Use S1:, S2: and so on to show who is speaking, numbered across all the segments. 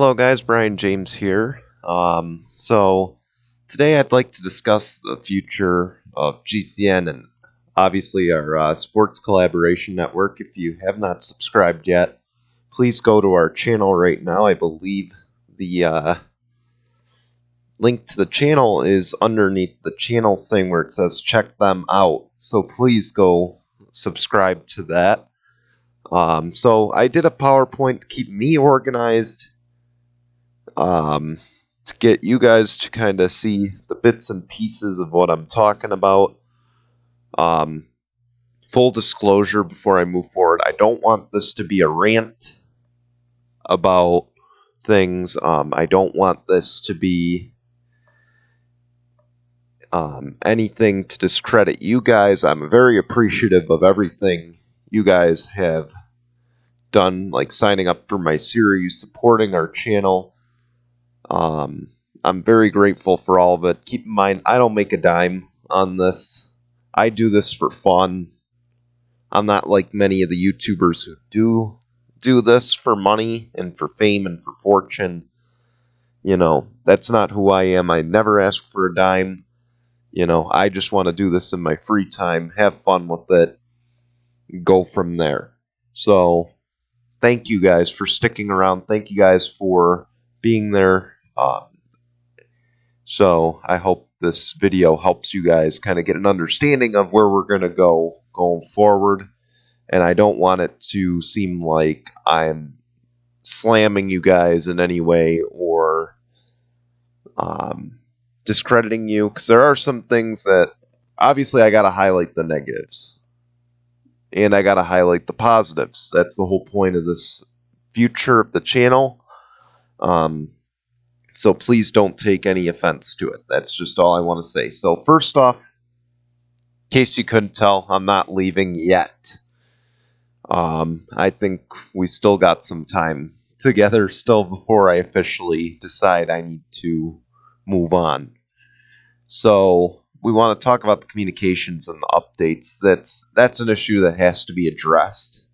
S1: Hello guys, Brian James here. So today I'd like to discuss the future of GCN and obviously our sports collaboration network. If you have not subscribed yet, please go to our channel right now. I believe the link to the channel is underneath the channel thing where it says check them out. So please go subscribe to that. So I did a PowerPoint to keep me organized. To get you guys to kind of see the bits and pieces of what I'm talking about. Full disclosure before I move forward, I don't want this to be a rant about things. I don't want this to be anything to discredit you guys. I'm very appreciative of everything you guys have done, like signing up for my series, supporting our channel. I'm very grateful for all of it. Keep in mind, I don't make a dime on this. I do this for fun. I'm not like many of the YouTubers who do this for money and for fame and for fortune. You know, that's not who I am. I never ask for a dime. You know, I just want to do this in my free time, have fun with it, go from there. So, thank you guys for sticking around. Thank you guys for being there. So I hope this video helps you guys kind of get an understanding of where we're going to go going forward. And I don't want it to seem like I'm slamming you guys in any way or discrediting you, because there are some things that obviously I got to highlight the negatives and I got to highlight the positives. That's the whole point of this future of the channel. So please don't take any offense to it. That's just all I want to say. So first off, in case you couldn't tell, I'm not leaving yet. I think we still got some time together still before I officially decide I need to move on. So we want to talk about the communications and the updates. That's an issue that has to be addressed.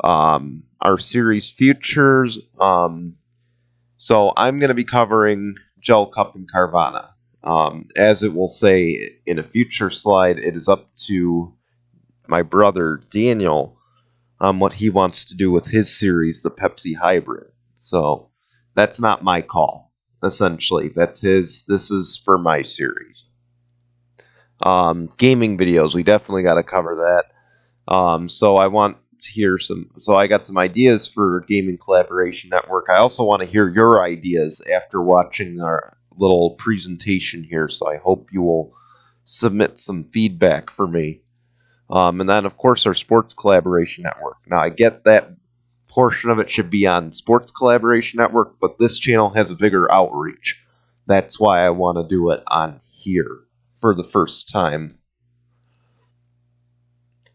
S1: Our series futures. So I'm going to be covering Gel Cup and Carvana. As it will say in a future slide, it is up to my brother Daniel what he wants to do with his series, the Pepsi Hybrid. So that's not my call, essentially. That's his. This is for my series. Gaming videos, we definitely got to cover that. So I want to hear so I got some ideas for Gaming Collaboration Network. I also want to hear your ideas after watching our little presentation here, so I hope you will submit some feedback for me. And then, of course, our Sports Collaboration Network. Now, I get that portion of it should be on Sports Collaboration Network, but this channel has a bigger outreach. That's why I want to do it on here for the first time.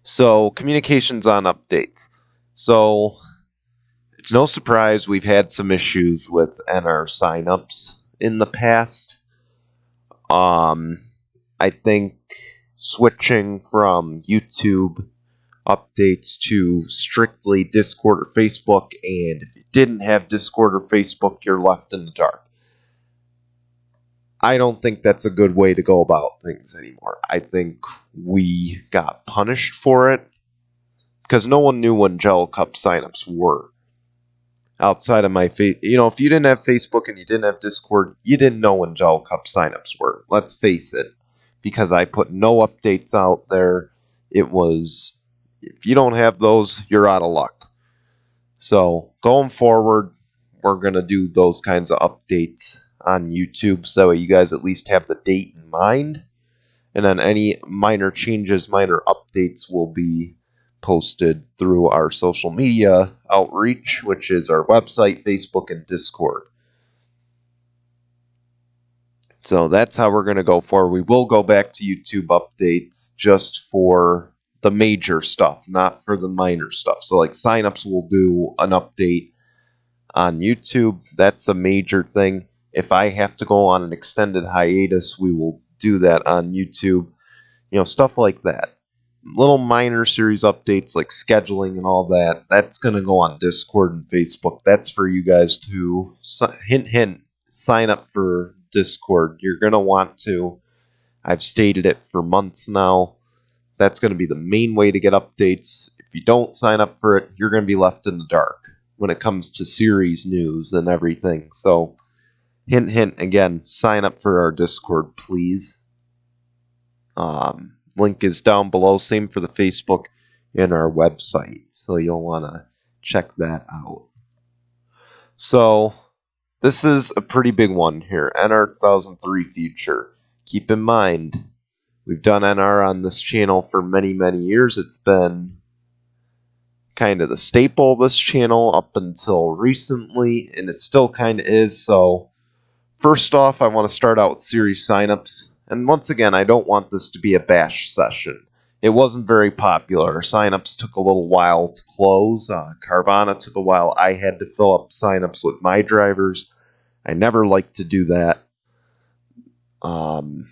S1: So, communications on updates. So, it's no surprise we've had some issues with NR signups in the past. I think switching from YouTube updates to strictly Discord or Facebook, and if you didn't have Discord or Facebook, you're left in the dark. I don't think that's a good way to go about things anymore. I think we got punished for it because no one knew when Gel Cup signups were. Outside of my face, you know, if you didn't have Facebook and you didn't have Discord, you didn't know when Gel Cup signups were. Let's face it, because I put no updates out there. It was, if you don't have those, you're out of luck. So going forward, we're going to do those kinds of updates on YouTube, so that way you guys at least have the date in mind. And then any minor changes, minor updates will be posted through our social media outreach, which is our website, Facebook, and Discord. So that's how we're going to go forward. We will go back to YouTube updates just for the major stuff, not for the minor stuff. So like signups, we'll do an update on YouTube. That's a major thing. If I have to go on an extended hiatus, we will do that on YouTube. You know, stuff like that. little minor series updates like scheduling and all that, that's going to go on Discord and Facebook. That's for you guys to, hint, hint, sign up for Discord. You're going to want to. I've stated it for months now. That's going to be the main way to get updates. If you don't sign up for it, you're going to be left in the dark when it comes to series news and everything. So, hint, hint, again, sign up for our Discord, please. Link is down below. Same for the Facebook and our website. So you'll want to check that out. So this is a pretty big one here. NR 2003 future. Keep in mind, we've done NR on this channel for many, many years. It's been kind of the staple of this channel up until recently, and it still kind of is. So first off, I want to start out with series signups. And once again, I don't want this to be a bash session. It wasn't very popular. Signups took a little while to close. Carvana took a while. I had to fill up signups with my drivers. I never liked to do that. In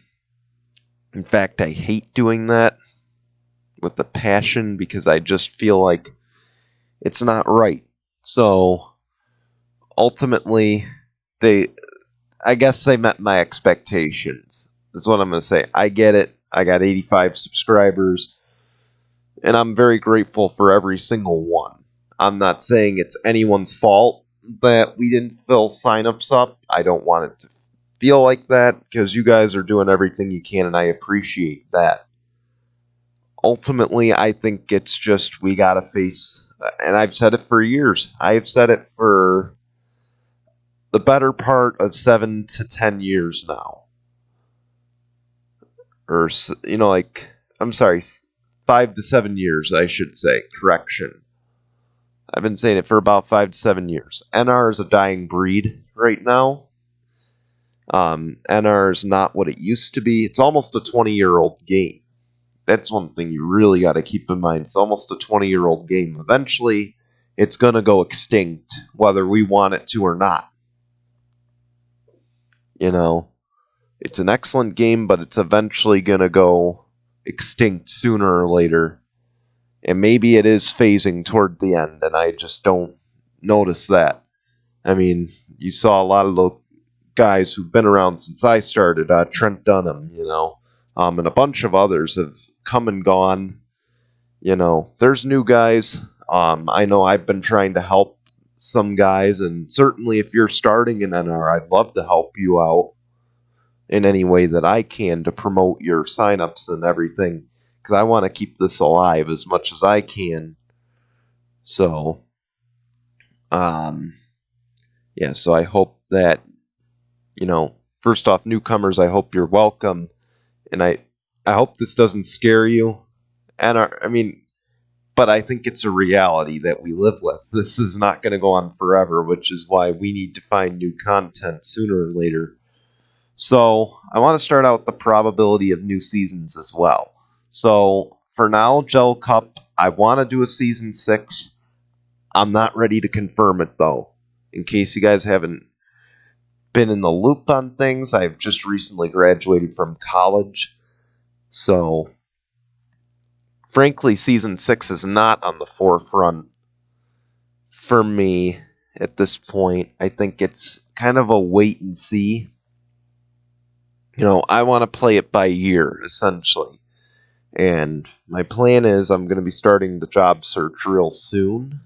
S1: fact, I hate doing that with a passion because I just feel like it's not right. So ultimately, I guess they met my expectations. That's what I'm going to say. I get it. I got 85 subscribers, and I'm very grateful for every single one. I'm not saying it's anyone's fault that we didn't fill signups up. I don't want it to feel like that because you guys are doing everything you can, and I appreciate that. Ultimately, I think it's just we got to face, and I've said it for years. I've said it for the better part of 7 to 10 years now. Or, I'm sorry, 5 to 7 years, I should say. Correction. I've been saying it for about 5 to 7 years. NR is a dying breed right now. NR is not what it used to be. It's almost a 20-year-old game. That's one thing you really got to keep in mind. It's almost a 20-year-old game. Eventually, it's going to go extinct, whether we want it to or not. It's an excellent game, but it's eventually going to go extinct sooner or later. And maybe it is phasing toward the end, and I just don't notice that. I mean, you saw a lot of the guys who've been around since I started, Trent Dunham, and a bunch of others have come and gone. There's new guys. I know I've been trying to help some guys, and certainly if you're starting in NR, I'd love to help you out in any way that I can to promote your signups and everything, because I want to keep this alive as much as I can. So, so I hope that, first off, newcomers, I hope you're welcome, and I hope this doesn't scare you. But I think it's a reality that we live with. This is not going to go on forever, which is why we need to find new content sooner or later. So I want to start out with the probability of new seasons as well. So for now, Gel Cup, I want to do a season 6. I'm not ready to confirm it though. In case you guys haven't been in the loop on things, I've just recently graduated from college. So frankly, season 6 is not on the forefront for me at this point. I think it's kind of a wait and see. I want to play it by year, essentially. And my plan is I'm going to be starting the job search real soon.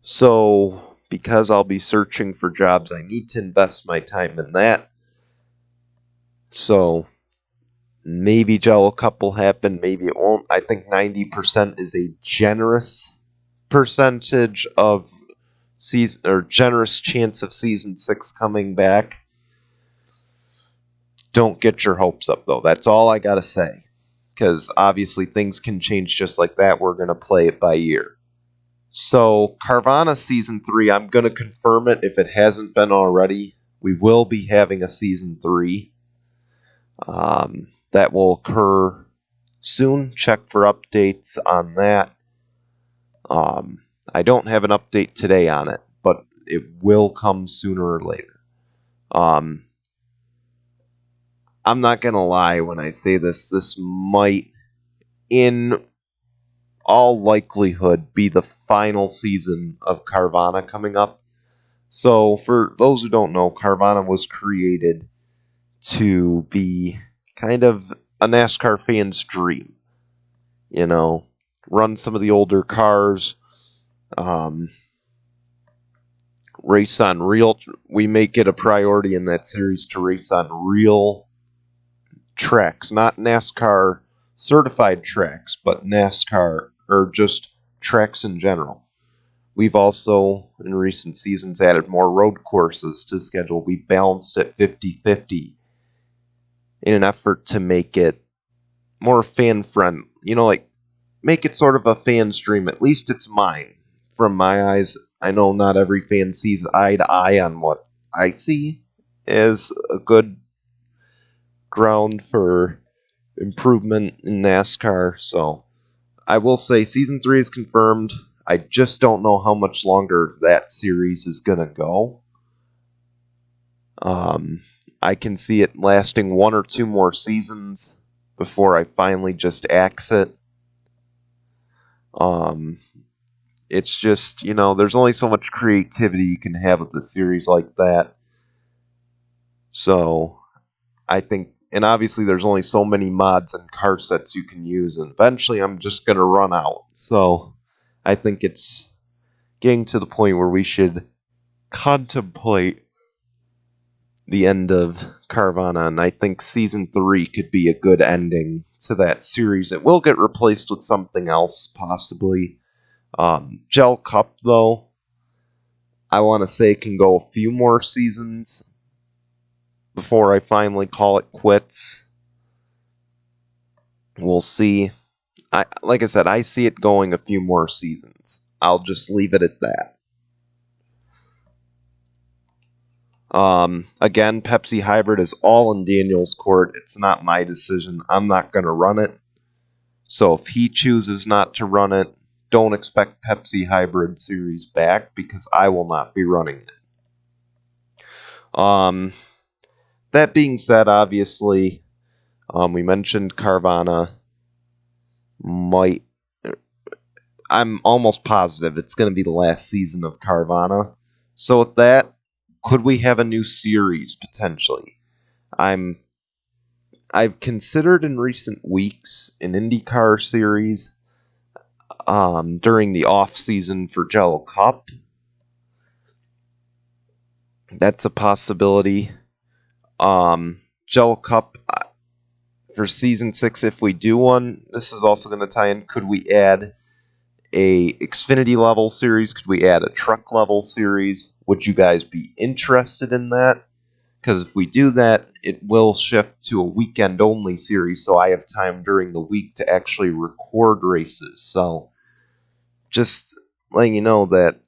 S1: So, because I'll be searching for jobs, I need to invest my time in that. So, maybe Gel Cup will happen, maybe it won't. I think 90% is a generous percentage of season, or generous chance of season 6 coming back. Don't get your hopes up, though. That's all I gotta say. Because obviously things can change just like that. We're going to play it by year. So, Carvana Season 3, I'm going to confirm it if it hasn't been already. We will be having a Season 3. That will occur soon. Check for updates on that. I don't have an update today on it, but it will come sooner or later. I'm not going to lie when I say this. This might in all likelihood, be the final season of Carvana coming up. So, for those who don't know, Carvana was created to be kind of a NASCAR fan's dream. You know, run some of the older cars, race on real. We make it a priority in that series to race on real tracks, not NASCAR certified tracks, but NASCAR or just tracks in general. We've also, in recent seasons, added more road courses to the schedule. We balanced it 50-50 in an effort to make it more fan-friendly. You know, like, make it sort of a fan's dream. At least it's mine. From my eyes, I know not every fan sees eye to eye on what I see as a good ground for improvement in NASCAR. So I will say Season 3 is confirmed. I just don't know how much longer that series is going to go. I can see it lasting 1 or 2 more seasons before I finally just axe it. It's just, you know, there's only so much creativity you can have with a series like that. So I think, and obviously there's only so many mods and car sets you can use, and eventually I'm just going to run out. So I think it's getting to the point where we should contemplate the end of Carvana, and I think Season 3 could be a good ending to that series. It will get replaced with something else, possibly. Gel Cup, though, I want to say can go a few more seasons before I finally call it quits. We'll see. Like I said, I see it going a few more seasons. I'll just leave it at that. Again, Pepsi Hybrid is all in Daniel's court. It's not my decision. I'm not going to run it. So if he chooses not to run it, don't expect Pepsi Hybrid Series back, because I will not be running it. That being said, obviously, we mentioned Carvana might... I'm almost positive it's going to be the last season of Carvana. So with that, could we have a new series, potentially? I've considered in recent weeks an IndyCar series during the off season for Jello Cup. That's a possibility. Jello Cup for season 6, if we do one, this is also going to tie in. Could we add a Xfinity level series? Could we add a truck level series? Would you guys be interested in that? Because if we do that, it will shift to a weekend only series, so I have time during the week to actually record races. So just letting you know that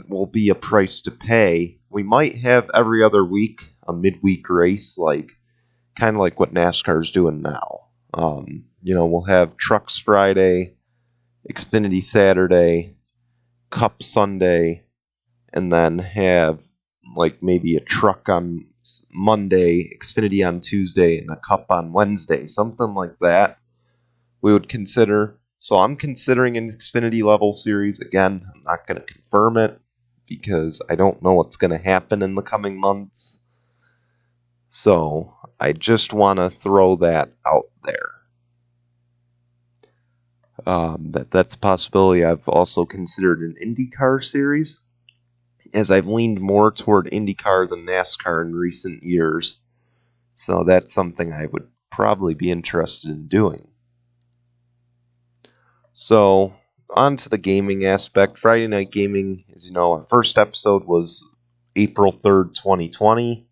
S1: will be a price to pay. We might have every other week a midweek race, kind of like what NASCAR is doing now. We'll have Trucks Friday, Xfinity Saturday, Cup Sunday, and then have maybe a truck on Monday, Xfinity on Tuesday, and a Cup on Wednesday, something like that. We would consider. So I'm considering an Xfinity level series. Again, I'm not going to confirm it because I don't know what's going to happen in the coming months. So I just want to throw that out there. That's a possibility. I've also considered an IndyCar series, as I've leaned more toward IndyCar than NASCAR in recent years. So that's something I would probably be interested in doing. So, on to the gaming aspect. Friday Night Gaming, as you know, our first episode was April 3rd, 2020.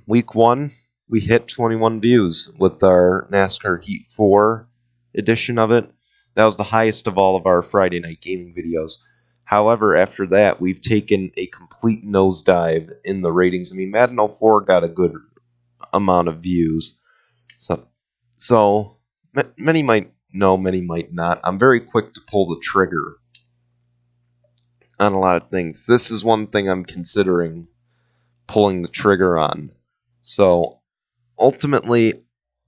S1: Week 1, we hit 21 views with our NASCAR Heat 4 edition of it. That was the highest of all of our Friday Night Gaming videos. However, after that, we've taken a complete nosedive in the ratings. I mean, Madden 04 got a good amount of views. So many might know, many might not. I'm very quick to pull the trigger on a lot of things. This is one thing I'm considering pulling the trigger on. So ultimately,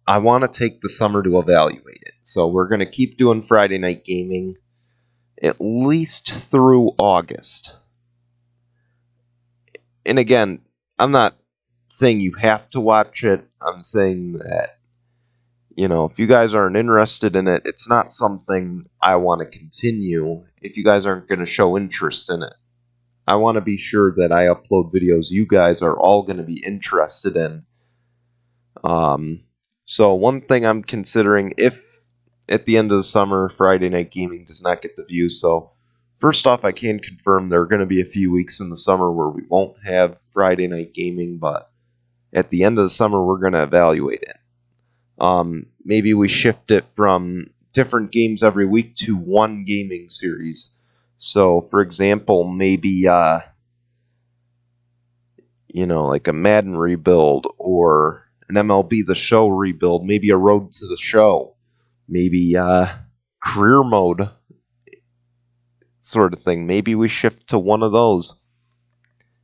S1: I want to take the summer to evaluate it. So we're going to keep doing Friday night gaming at least through August. And again, I'm not saying you have to watch it. I'm saying that, if you guys aren't interested in it, it's not something I want to continue if you guys aren't going to show interest in it. I want to be sure that I upload videos you guys are all going to be interested in. So one thing I'm considering, if at the end of the summer Friday night gaming does not get the views, so first off, I can confirm there are going to be a few weeks in the summer where we won't have Friday night gaming, but at the end of the summer we're going to evaluate it. Maybe we shift it from different games every week to one gaming series. So, for example, maybe like a Madden rebuild or an MLB The Show rebuild, maybe a Road to the Show, maybe career mode sort of thing. Maybe we shift to one of those.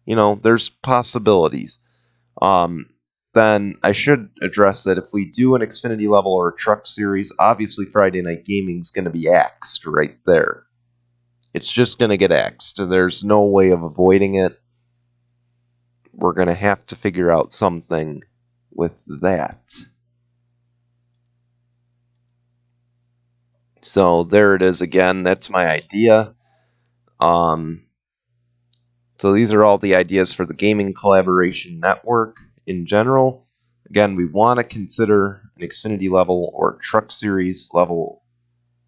S1: There's possibilities. Then I should address that if we do an Xfinity level or a truck series, obviously Friday night gaming is going to be axed right there. It's just going to get axed. There's no way of avoiding it. We're going to have to figure out something with that. So there it is again. That's my idea. So these are all the ideas for the Gaming Collaboration Network in general. Again, we want to consider an Xfinity level or truck series level,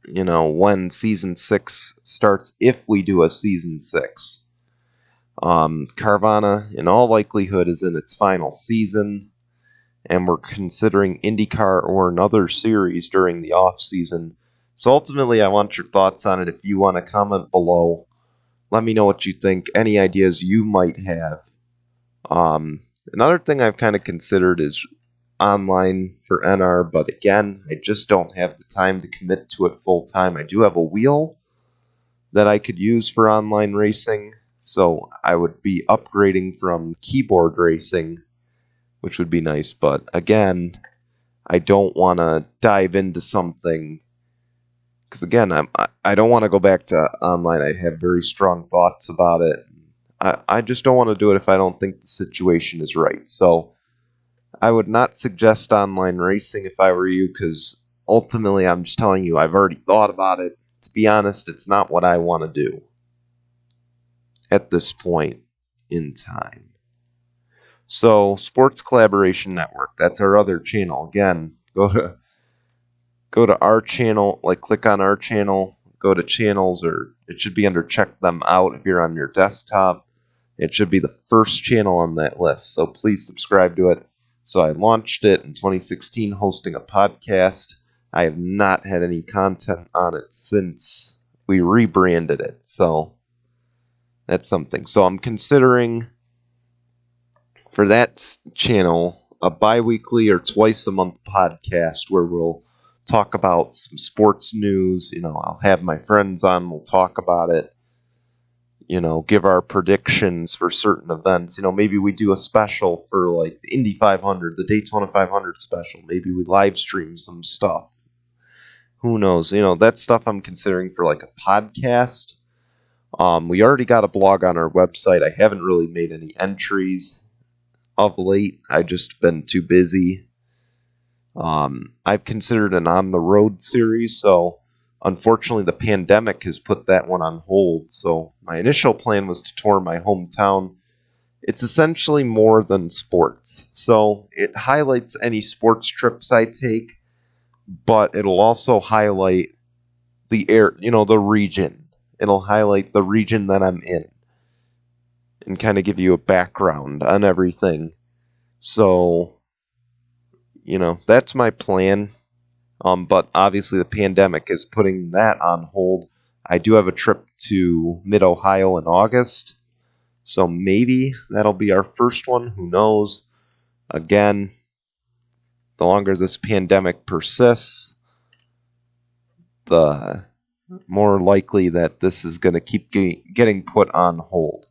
S1: when Season 6 starts, if we do a Season 6. Carvana, in all likelihood, is in its final season, and we're considering IndyCar or another series during the off-season. So ultimately, I want your thoughts on it. If you want to comment below, let me know what you think, any ideas you might have. Another thing I've kind of considered is online for NR, but again, I just don't have the time to commit to it full time. I do have a wheel that I could use for online racing, so I would be upgrading from keyboard racing, which would be nice, but again, I don't want to dive into something, because again, I don't want to go back to online. I have very strong thoughts about it. I just don't want to do it if I don't think the situation is right. So I would not suggest online racing if I were you, because ultimately I'm just telling you I've already thought about it. To be honest, it's not what I want to do at this point in time. So Sports Collaboration Network, that's our other channel. Again, go to our channel, click on our channel, go to channels, or it should be under check them out if you're on your desktop. It should be the first channel on that list, so please subscribe to it. So I launched it in 2016, hosting a podcast. I have not had any content on it since we rebranded it, so that's something. So I'm considering for that channel a bi-weekly or twice-a-month podcast where we'll talk about some sports news. I'll have my friends on, we'll talk about it. Give our predictions for certain events. Maybe we do a special for like the Indy 500, the Daytona 500 special. Maybe we live stream some stuff. Who knows? That stuff I'm considering for like a podcast. We already got a blog on our website. I haven't really made any entries of late. I've just been too busy. I've considered an on the road series, so unfortunately, the pandemic has put that one on hold, so my initial plan was to tour my hometown. It's essentially more than sports, so it highlights any sports trips I take, but it'll also highlight the the region. It'll highlight the region that I'm in and kind of give you a background on everything. So, that's my plan. But obviously the pandemic is putting that on hold. I do have a trip to Mid-Ohio in August, so maybe that'll be our first one. Who knows? Again, the longer this pandemic persists, the more likely that this is going to keep getting put on hold.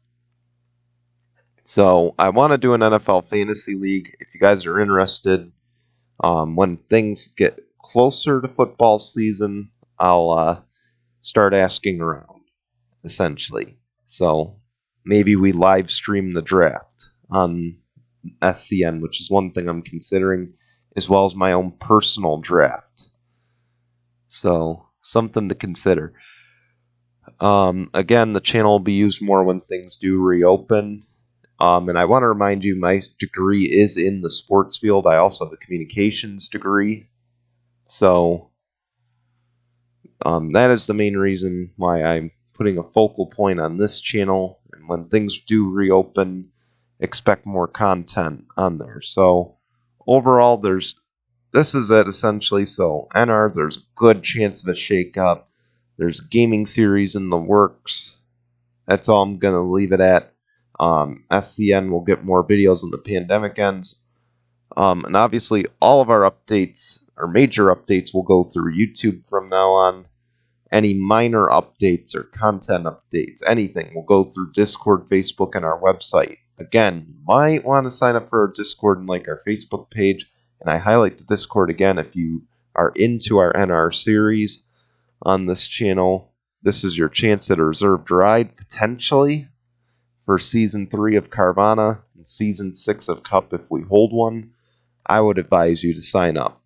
S1: So I want to do an NFL Fantasy League. If you guys are interested, When things get closer to football season, I'll start asking around, essentially. So maybe we live stream the draft on SCN, which is one thing I'm considering, as well as my own personal draft. So something to consider. Again, the channel will be used more when things do reopen. And I want to remind you, my degree is in the sports field. I also have a communications degree. So that is the main reason why I'm putting a focal point on this channel. And when things do reopen, expect more content on there. So overall, this is it essentially. So NR, there's a good chance of a shakeup. There's a gaming series in the works. That's all I'm going to leave it at. SCN will get more videos when the pandemic ends. And obviously, all of our updates, our major updates, will go through YouTube from now on. Any minor updates or content updates, anything, will go through Discord, Facebook, and our website. Again, you might want to sign up for our Discord and like our Facebook page. And I highlight the Discord again if you are into our NR series on this channel. This is your chance at a reserved ride, potentially, for Season 3 of Carvana and Season 6 of Cup if we hold one. I would advise you to sign up.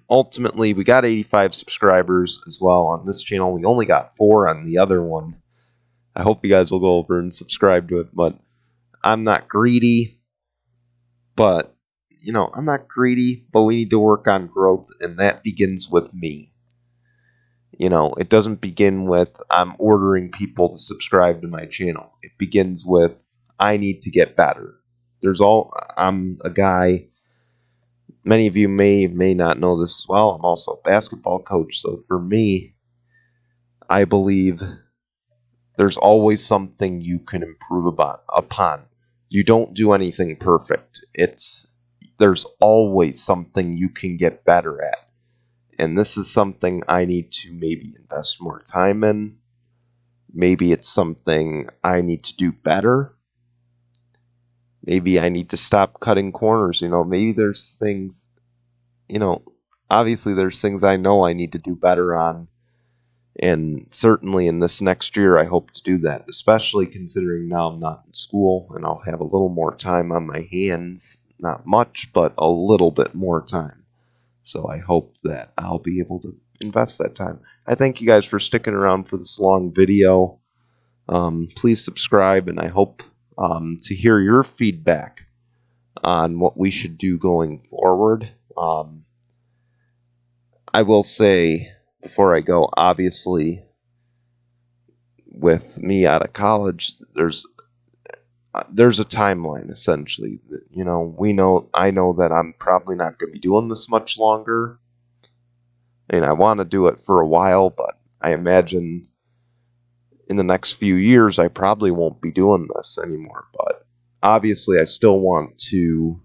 S1: Ultimately, we got 85 subscribers as well on this channel. We only got 4 on the other one. I hope you guys will go over and subscribe to it, but I'm not greedy. But, I'm not greedy, but we need to work on growth, and that begins with me. It doesn't begin with I'm ordering people to subscribe to my channel. It begins with I need to get better. I'm a guy, many of you may not know this as well. I'm also a basketball coach. So for me, I believe there's always something you can improve upon. You don't do anything perfect. There's always something you can get better at. And this is something I need to maybe invest more time in. Maybe it's something I need to do better. Maybe I need to stop cutting corners. Maybe there's things, obviously there's things I know I need to do better on. And certainly in this next year, I hope to do that, especially considering now I'm not in school and I'll have a little more time on my hands. Not much, but a little bit more time. So I hope that I'll be able to invest that time. I thank you guys for sticking around for this long video. Please subscribe, and I hope to hear your feedback on what we should do going forward. I will say, before I go, obviously, with me out of college, there's a timeline, essentially. I know that I'm probably not going to be doing this much longer. And I want to do it for a while, but I imagine in the next few years I probably won't be doing this anymore. But obviously I still want to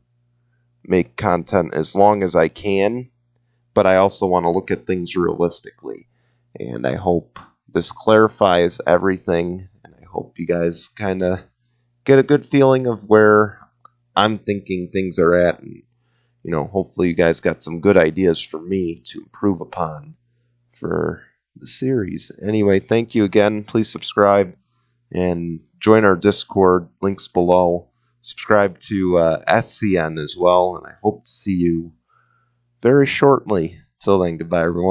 S1: make content as long as I can, but I also want to look at things realistically. And I hope this clarifies everything, and I hope you guys kind of get a good feeling of where I'm thinking things are at, and hopefully you guys got some good ideas for me to improve upon for the series. Anyway, thank you again. Please subscribe and join our Discord, links below. Subscribe to SCN as well, and I hope to see you very shortly. Till then, goodbye everyone.